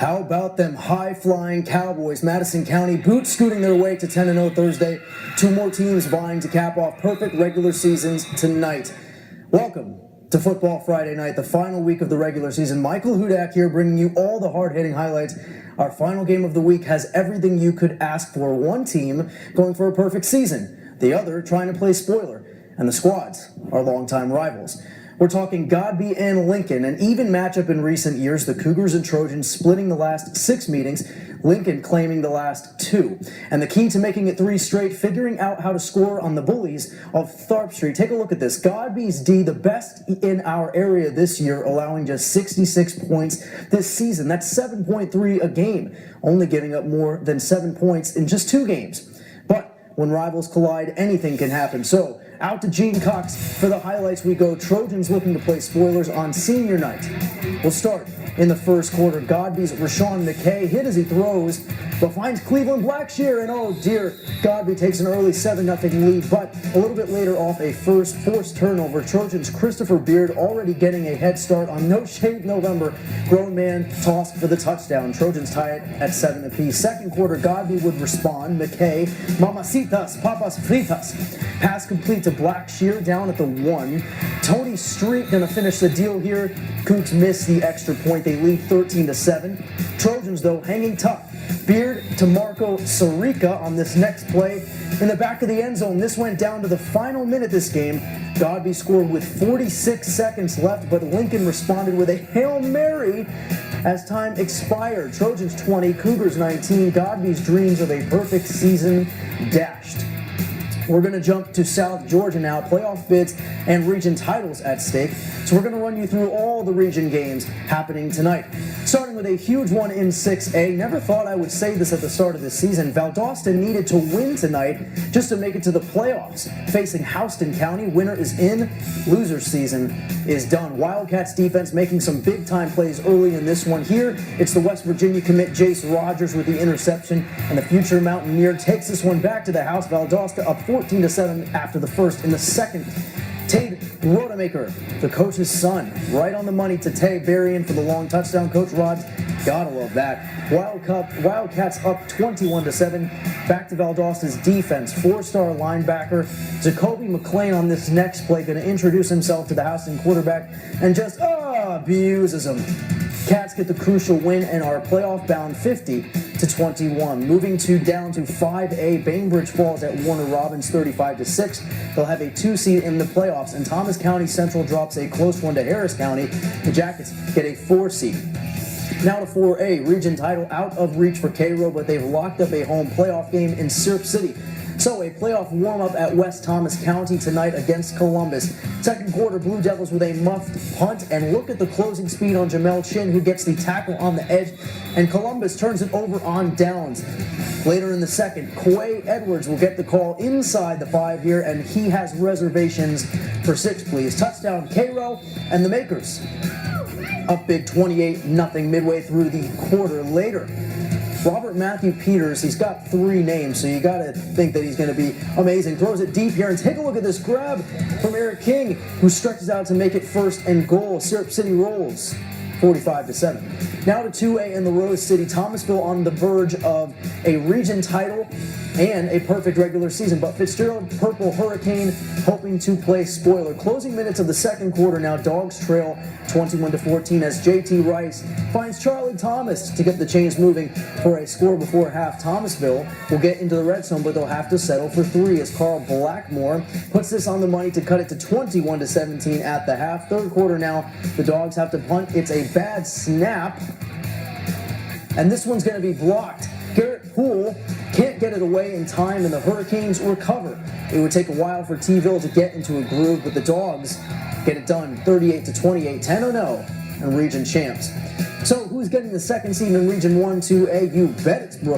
How about them high-flying Cowboys? Madison County boot scooting their way to 10-0 Thursday. Two more teams vying to cap off perfect regular seasons tonight. Welcome to Football Friday night, the final week of the regular season. Michael Hudak here, bringing you all the hard-hitting highlights. Our final game of the week has everything you could ask for. One team going for a perfect season, the other trying to play spoiler, and the squads are longtime rivals. We're talking Godby and Lincoln, an even matchup in recent years, the Cougars and Trojans splitting the last 6 meetings, Lincoln claiming the last 2. And the key to making it 3 straight, figuring out how to score on the bullies of Tharp Street. Take a look at this. Godby's D, the best in our area this year, allowing just 66 points this season. That's 7.3 a game, only giving up more than 7 points in just 2 games. But when rivals collide, anything can happen. So, out to Gene Cox for the highlights we go. Trojans looking to play spoilers on senior night. We'll start in the first quarter. Godby's Rashawn McKay hit as he throws, but finds Cleveland Blackshear, and oh dear, Godby takes an early 7-0 lead, but a little bit later off a first forced turnover. Trojans Christopher Beard already getting a head start on No Shave November. Grown man tossed for the touchdown. Trojans tie it at 7 apiece. Second quarter, Godby would respond. McKay, Mamacitas, Papas Fritas. Pass complete to Blackshear down at the 1. Tony Street gonna finish the deal here. Cougs miss the extra point. They lead 13-7. Trojans, though, hanging tough. Beard to Marco Sarica on this next play. In the back of the end zone, this went down to the final minute this game. Godby scored with 46 seconds left, but Lincoln responded with a Hail Mary as time expired. Trojans 20, Cougars 19. Godby's dreams of a perfect season dashed. We're going to jump to South Georgia now. Playoff bids and region titles at stake. So we're going to run you through all the region games happening tonight. Starting with a huge one in 6A. Never thought I would say this at the start of the season. Valdosta needed to win tonight just to make it to the playoffs. Facing Houston County, winner is in, loser season is done. Wildcats defense making some big time plays early in this one. Here, it's the West Virginia commit Jace Rogers with the interception, and the future Mountaineer takes this one back to the house. Valdosta up 14-7 after the first. In the second, Tate Rodemaker, the coach's son, right on the money to Tay Berrien for the long touchdown. Coach Rod's gotta love that. Wildcats up 21-7. Back to Valdosta's defense. 4-star linebacker Jacoby McLean on this next play, going to introduce himself to the Houston quarterback and just abuses him. Cats get the crucial win and are playoff bound 50-21. Moving down to 5A, Bainbridge falls at Warner Robins 35-6. They'll have a 2 seed in the playoffs, and Thomas County Central drops a close one to Harris County. The Jackets get a 4 seed. Now to 4A, region title out of reach for Cairo, but they've locked up a home playoff game in Syrup City. So a playoff warm-up at West Thomas County tonight against Columbus. Second quarter, Blue Devils with a muffed punt, and look at the closing speed on Jamel Chin, who gets the tackle on the edge, and Columbus turns it over on downs. Later in the second, Quay Edwards will get the call inside the 5 here, and he has reservations for 6, please. Touchdown, Cairo, and the Makers up big 28-0 midway through the quarter. Later, Robert Matthew Peters, he's got 3 names, so you got to think that he's going to be amazing. Throws it deep here, and take a look at this grab from Eric King, who stretches out to make it 1st and goal. Syrup City rolls 45-7. Now to 2A in the Rose City. Thomasville on the verge of a region title and a perfect regular season, but Fitzgerald Purple Hurricane hoping to play spoiler. Closing minutes of the second quarter now. Dogs trail 21-14 as JT Rice finds Charlie Thomas to get the chains moving for a score before half. Thomasville will get into the red zone, but they'll have to settle for 3 as Carl Blackmore puts this on the money to cut it to 21-17 at the half. Third quarter now, the Dogs have to punt. It's a bad snap, and this one's going to be blocked. Garrett Poole can't get it away in time, and the Hurricanes recover. It would take a while for T-Ville to get into a groove, but the Dogs get it done 38-28, 10-0, and region champs. So who's getting the second seed in Region 1-2A? You bet it's Brooklyn.